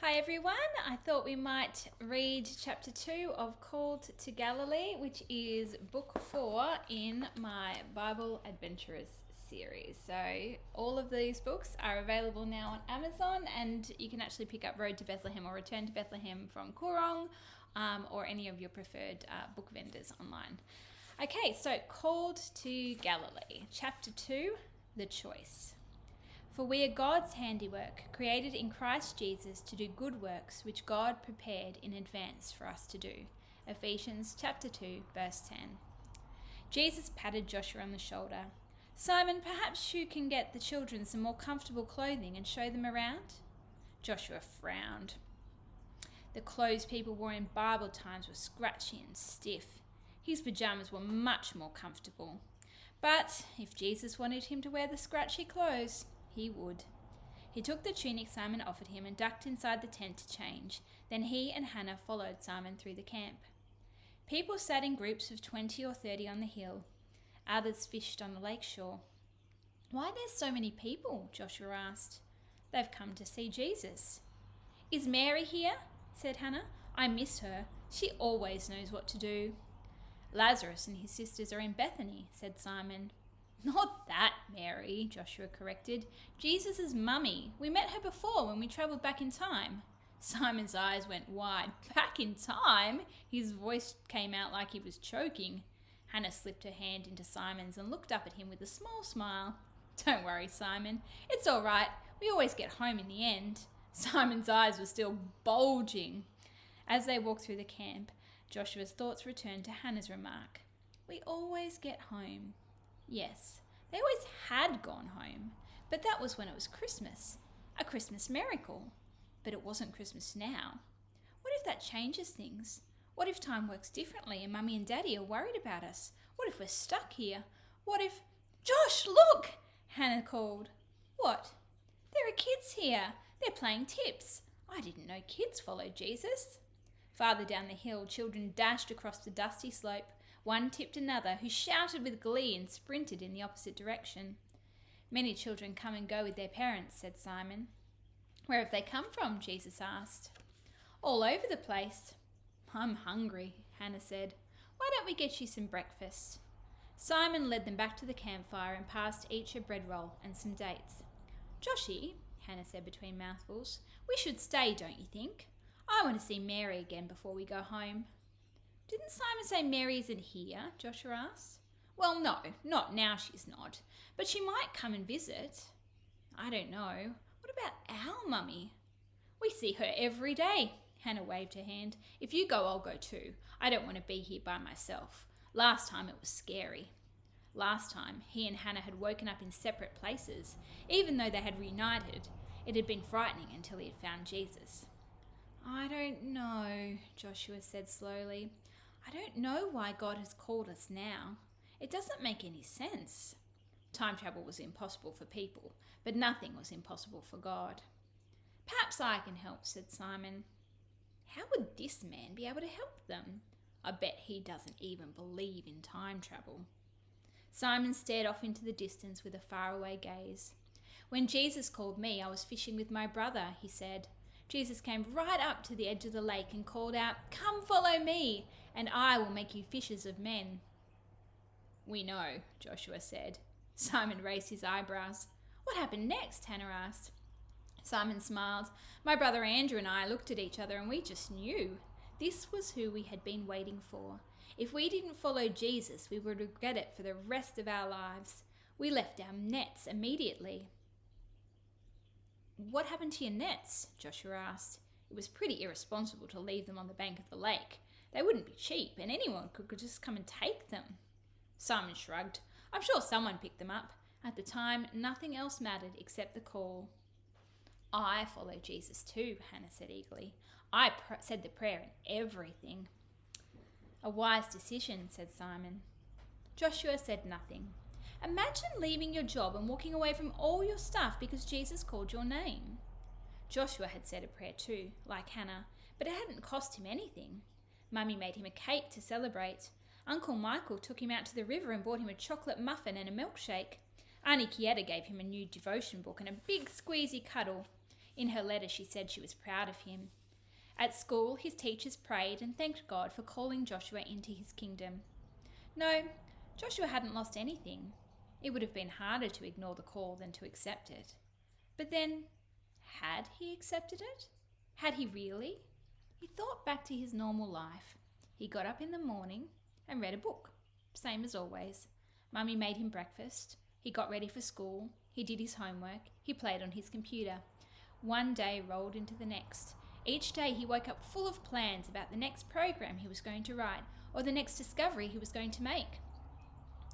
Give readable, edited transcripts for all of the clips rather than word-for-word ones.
Hi everyone, I thought we might read chapter 2 of Called to Galilee, which is book 4 in my Bible Adventurers series. So all of these books are available now on Amazon, and you can actually pick up Road to Bethlehem or Return to Bethlehem from Koorong or any of your preferred book vendors online. Okay, so Called to Galilee, chapter 2, The Choice. For we are God's handiwork, created in Christ Jesus to do good works, which God prepared in advance for us to do. Ephesians chapter 2, verse 10. Jesus patted Joshua on the shoulder. Simon, perhaps you can get the children some more comfortable clothing and show them around? Joshua frowned. The clothes people wore in Bible times were scratchy and stiff. His pajamas were much more comfortable. But if Jesus wanted him to wear the scratchy clothes, he would. He took the tunic Simon offered him and ducked inside the tent to change. Then he and Hannah followed Simon through the camp. People sat in groups of 20 or 30 on the hill. Others fished on the lake shore. Why there's so many people? Joshua asked. They've come to see Jesus. Is Mary here? Said Hannah. I miss her. She always knows what to do. Lazarus and his sisters are in Bethany, said Simon. Not that Mary, Joshua corrected. Jesus' mummy. We met her before when we travelled back in time. Simon's eyes went wide. Back in time? His voice came out like he was choking. Hannah slipped her hand into Simon's and looked up at him with a small smile. Don't worry, Simon. It's all right. We always get home in the end. Simon's eyes were still bulging. As they walked through the camp, Joshua's thoughts returned to Hannah's remark. We always get home. Yes, they always had gone home, but that was when it was Christmas, a Christmas miracle. But it wasn't Christmas now. What if that changes things? What if time works differently and Mummy and Daddy are worried about us? What if we're stuck here? What if... Josh, look! Hannah called. What? There are kids here. They're playing tips. I didn't know kids followed Jesus. Farther down the hill, children dashed across the dusty slope. One tipped another, who shouted with glee and sprinted in the opposite direction. Many children come and go with their parents, said Simon. Where have they come from? Jesus asked. All over the place. I'm hungry, Hannah said. Why don't we get you some breakfast? Simon led them back to the campfire and passed each a bread roll and some dates. Joshy, Hannah said between mouthfuls, we should stay, don't you think? I want to see Mary again before we go home. Didn't Simon say Mary isn't here? Joshua asked. Well, no, not now she's not, but she might come and visit. I don't know. What about our mummy? We see her every day. Hannah waved her hand. If you go, I'll go too. I don't want to be here by myself. Last time it was scary. Last time, he and Hannah had woken up in separate places. Even though they had reunited, it had been frightening until he had found Jesus. I don't know, Joshua said slowly. I don't know why God has called us now. It doesn't make any sense. Time travel was impossible for people, but nothing was impossible for God. Perhaps I can help, said Simon. How would this man be able to help them? I bet he doesn't even believe in time travel. Simon stared off into the distance with a faraway gaze. When Jesus called me, I was fishing with my brother, he said. Jesus came right up to the edge of the lake and called out, Come follow me, and I will make you fishers of men. We know, Joshua said. Simon raised his eyebrows. What happened next? Hannah asked. Simon smiled. My brother Andrew and I looked at each other and we just knew. This was who we had been waiting for. If we didn't follow Jesus, we would regret it for the rest of our lives. We left our nets immediately. What happened to your nets? Joshua asked. It was pretty irresponsible to leave them on the bank of the lake. They wouldn't be cheap, and anyone could just come and take them. Simon shrugged. I'm sure someone picked them up. At the time, nothing else mattered except the call. I follow Jesus too, Hannah said eagerly. I said the prayer and everything. A wise decision, said Simon. Joshua said nothing. Imagine leaving your job and walking away from all your stuff because Jesus called your name. Joshua had said a prayer too, like Hannah, but it hadn't cost him anything. Mummy made him a cake to celebrate. Uncle Michael took him out to the river and bought him a chocolate muffin and a milkshake. Auntie Kieta gave him a new devotion book and a big squeezy cuddle. In her letter, she said she was proud of him. At school, his teachers prayed and thanked God for calling Joshua into his kingdom. No, Joshua hadn't lost anything. It would have been harder to ignore the call than to accept it. But then, had he accepted it? Had he really? He thought back to his normal life. He got up in the morning and read a book, same as always. Mummy made him breakfast. He got ready for school. He did his homework. He played on his computer. One day rolled into the next. Each day he woke up full of plans about the next program he was going to write or the next discovery he was going to make.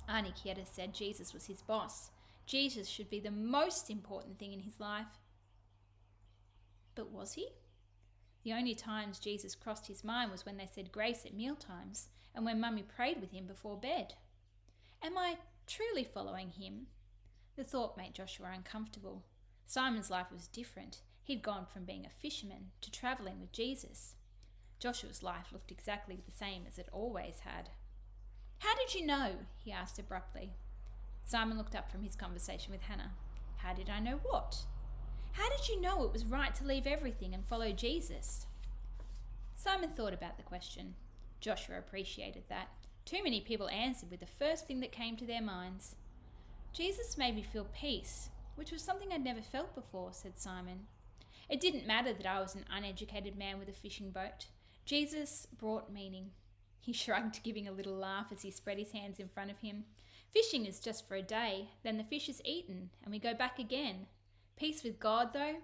Auntie Kieta said Jesus was his boss. Jesus should be the most important thing in his life. But was he? The only times Jesus crossed his mind was when they said grace at mealtimes and when Mummy prayed with him before bed. Am I truly following him? The thought made Joshua uncomfortable. Simon's life was different. He'd gone from being a fisherman to travelling with Jesus. Joshua's life looked exactly the same as it always had. How did you know? He asked abruptly. Simon looked up from his conversation with Hannah. How did I know what? How did you know it was right to leave everything and follow Jesus? Simon thought about the question. Joshua appreciated that. Too many people answered with the first thing that came to their minds. Jesus made me feel peace, which was something I'd never felt before, said Simon. It didn't matter that I was an uneducated man with a fishing boat. Jesus brought meaning. He shrugged, giving a little laugh as he spread his hands in front of him. Fishing is just for a day, then the fish is eaten, and we go back again. Peace with God, though,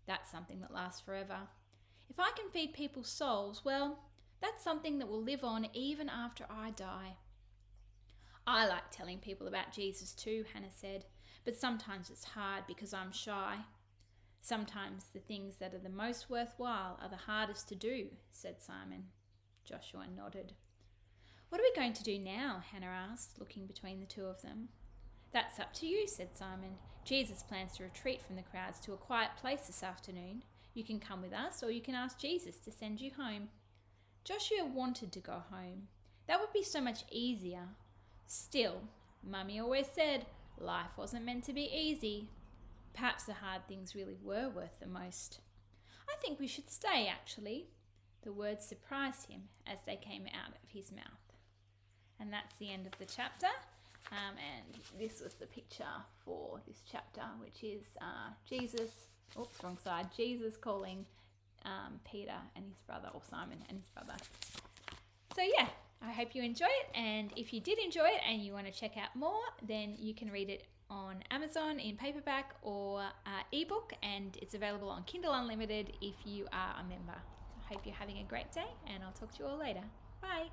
that's something that lasts forever. If I can feed people's souls, well, that's something that will live on even after I die. I like telling people about Jesus too, Hannah said, but sometimes it's hard because I'm shy. Sometimes the things that are the most worthwhile are the hardest to do, said Simon. Joshua nodded. What are we going to do now? Hannah asked, looking between the two of them. That's up to you, said Simon. Jesus plans to retreat from the crowds to a quiet place this afternoon. You can come with us or you can ask Jesus to send you home. Joshua wanted to go home. That would be so much easier. Still, Mummy always said life wasn't meant to be easy. Perhaps the hard things really were worth the most. I think we should stay, actually. The words surprised him as they came out of his mouth. And that's the end of the chapter. And this was the picture for this chapter, which is Jesus calling Peter and his brother, or Simon and his brother. So yeah, I hope you enjoy it. And if you did enjoy it and you want to check out more, then you can read it on Amazon in paperback or ebook, and it's available on Kindle Unlimited if you are a member. I hope you're having a great day, and I'll talk to you all later. Bye.